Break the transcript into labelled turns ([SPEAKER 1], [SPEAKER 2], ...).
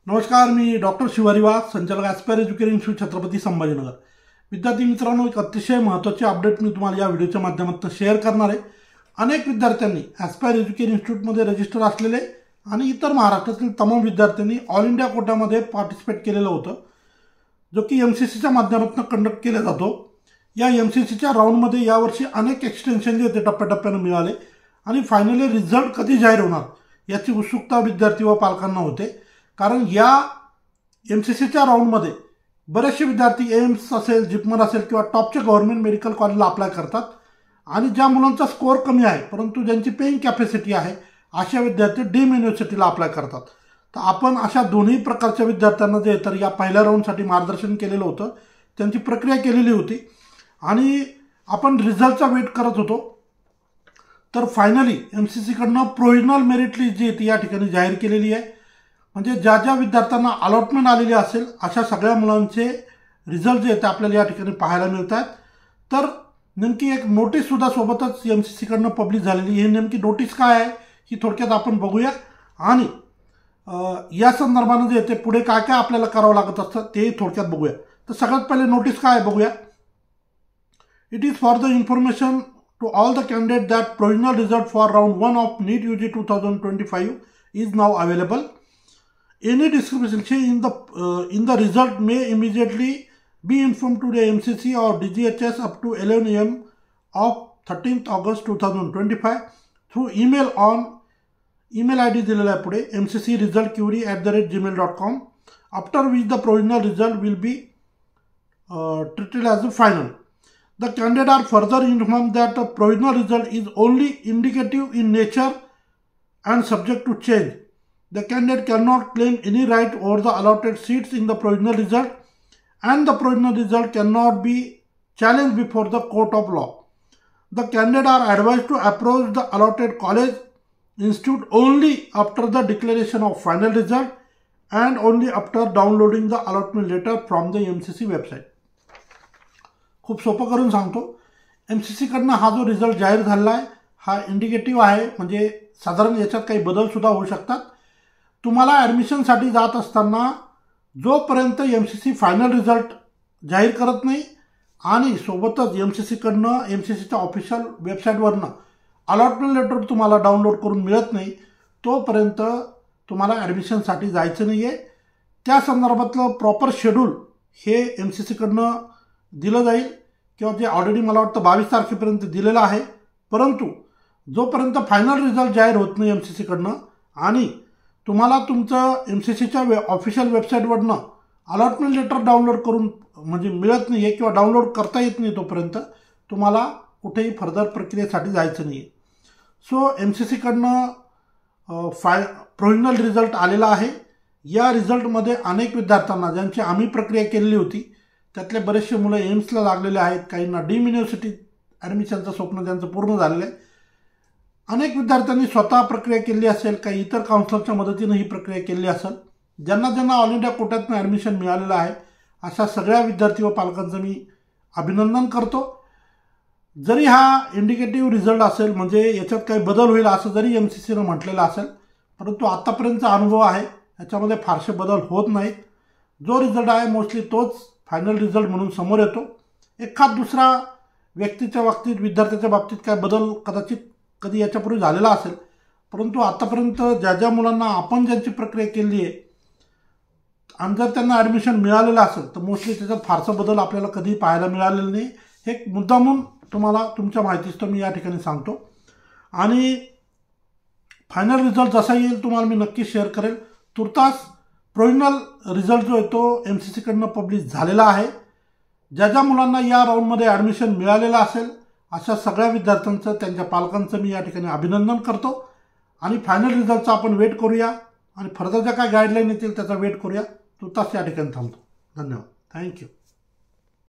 [SPEAKER 1] नमस्कार, मी डॉक्टर शिवारी वाघ, संचालक aspire education institute, Chhatrapati Sambhajinagar. विद्यार्थी मित्रांनो, एक अतिशय महत्त्वाची अपडेट मी तुम्हाला या व्हिडिओच्या माध्यमातून शेअर करणार आहे। अनेक विद्यार्थ्यांनी ॲस्पायर एज्युकेशन इन्स्टिट्यूटमध्ये रजिस्टर असलेले आणि इतर महाराष्ट्रातील तमाम विद्यार्थ्यांनी ऑल इंडिया कोट्यामध्ये पार्टिसिपेट केलेलं होतं, जो की MCCच्या माध्यमातून कंडक्ट केला जातो। या MCCच्या राऊंडमध्ये यावर्षी अनेक एक्सटेन्शन जे ते टप्प्याटप्प्याने मिळाले आणि फायनली रिझल्ट कधी जाहीर होणार याची उत्सुकता विद्यार्थी व पालकांना होते। कारण या MCCच्या राऊंडमध्ये बरेचसे विद्यार्थी एम्स असेल, जिपमर असेल किंवा टॉपच्या गव्हर्नमेंट मेडिकल कॉलेजला अप्लाय करतात आणि ज्या मुलांचा स्कोअर कमी आहे परंतु ज्यांची पेइंग कॅपॅसिटी आहे अशा विद्यार्थी डीम युनिव्हर्सिटीला अप्लाय करतात। तर आपण अशा दोन्ही प्रकारच्या विद्यार्थ्यांना जे तर या पहिल्या राऊंडसाठी मार्गदर्शन केलेलं होतं, त्यांची प्रक्रिया केलेली होती आणि आपण रिझल्टचा वेट करत होतो। तर फायनली MCCकडनं प्रोव्हिजनल मेरिट लिस्ट जी ती या ठिकाणी जाहीर केलेली आहे। म्हणजे ज्या ज्या विद्यार्थ्यांना अलॉटमेंट आलेली असेल अशा सगळ्या मुलांचे रिझल्ट जे ते आपल्याला या ठिकाणी पाहायला मिळतात। तर नेमकी एक नोटीससुद्धा सोबतच MCCकडनं पब्लिश झालेली। ही नेमकी नोटीस काय आहे ही थोडक्यात आपण बघूया आणि या संदर्भाने जे ते पुढे काय काय आपल्याला करावं लागत असतं ते थोडक्यात बघूया। तर सगळ्यात पहिले नोटीस काय आहे बघूया। It is for the information to all the candidate that provisional result for round 1 of NEET UG 2025 is now available. Any discrepancy in the result may immediately be informed to the MCC or DGHS up to 11 AM of 13th August 2025 through email on email ID दिलेला आहे पुढे mccresultquery@gmail.com, after which the provisional result will be treated as a final. The candidates are further informed that the provisional result is only indicative in nature and subject to change. The candidate cannot claim any right over the allotted seats in the provisional result, and the provisional result cannot be challenged before the court of law. The candidates are advised to approach the allotted college institute only after the declaration of final result and only after downloading the allotment letter from the MCC website. खूप सोपं करून सांगतो, MCCकडनं हा जो result जाहीर झाला आहे हा इंडिकेटिव्ह आहे, म्हणजे साधारण याच्यात काही बदलसुद्धा होऊ शकतात। तुम्हाला ॲडमिशनसाठी जात असताना जोपर्यंत MCC फायनल रिझल्ट जाहीर करत नाही आणि सोबतच MCCकडनं MCCच्या ऑफिशियल वेबसाईटवरनं अलॉटमेंट लेटर तुम्हाला डाउनलोड करून मिळत नाही तोपर्यंत तुम्हाला ॲडमिशनसाठी जायचं नाही आहे। त्या संदर्भातलं प्रॉपर शेड्यूल हे MCCकडनं दिलं जाईल किंवा जे ऑलरेडी मला वाटतं 22 तारखेपर्यंत दिलेलं आहे। परंतु जोपर्यंत फायनल रिझल्ट जाहीर होत नाही MCCकडनं आणि तुम्हाला तुमचं MCCच्या ऑफिशियल वेबसाईटवरनं अलॉटमेंट लेटर डाउनलोड करून म्हणजे मिळत नाही आहे किंवा डाउनलोड करता येत नाही तोपर्यंत तुम्हाला कुठेही फर्दर प्रक्रियेसाठी जायचं नाही आहे। सो MCCकडनं प्रोव्हिजनल रिझल्ट आलेला आहे। या रिझल्टमध्ये अनेक विद्यार्थ्यांना ज्यांची आम्ही प्रक्रिया केलेली होती त्यातले बरेचसे मुलं एम्सला लागलेले आहेत, काहींना डीम युनिव्हर्सिटी ॲडमिशनचं स्वप्न त्यांचं पूर्ण झालेलं आहे। अनेक विद्यार्थ्यांनी स्वतः प्रक्रिया केली असेल, काही इतर काउन्सिलरच्या मदतीनं ही प्रक्रिया केली असेल। ज्यांना ऑल इंडिया कोट्यातून ॲडमिशन मिळालेलं आहे अशा सगळ्या विद्यार्थी व पालकांचं मी अभिनंदन करतो। जरी हा इंडिकेटिव्ह रिझल्ट असेल म्हणजे याच्यात काही बदल होईल असं जरी MCCनं म्हटलेलं असेल, परंतु आतापर्यंतचा अनुभव आहे याच्यामध्ये फारसे बदल होत नाहीत। जो रिझल्ट आहे मोस्टली तोच फायनल रिझल्ट म्हणून समोर येतो। एखाद दुसरा व्यक्तीच्या बाबतीत, विद्यार्थ्याच्या बाबतीत काय बदल कदाचित कधी याच्यापूर्वी झालेला असेल, परंतु आतापर्यंत ज्या ज्या मुलांना आपण ज्यांची प्रक्रिया केली आहे आणि जर त्यांना ॲडमिशन मिळालेलं असेल तर मोस्टली त्याच्यात फारसा बदल आपल्याला कधी पाहायला मिळालेला नाही। हे मुद्दामून तुम्हाला तुमच्या माहितीचं मी या ठिकाणी सांगतो आणि फायनल रिझल्ट जसा येईल तुम्हाला मी नक्की शेअर करेल। तुर्तास प्रोव्हिजनल रिझल्ट जो आहे तो MCCकडनं पब्लिश झालेला आहे। ज्या ज्या मुलांना या राऊंडमध्ये ॲडमिशन मिळालेलं असेल अशा सगळ्या विद्यार्थ्यांचं, त्यांच्या पालकांचं मी या ठिकाणी अभिनंदन करतो आणि फायनल रिझल्टचा आपण वेट करूया आणि फर्दर ज्या काय गाईडलाईन येतील त्याचा वेट करूया। तुर्तास या ठिकाणी थांबतो। धन्यवाद, थँक्यू।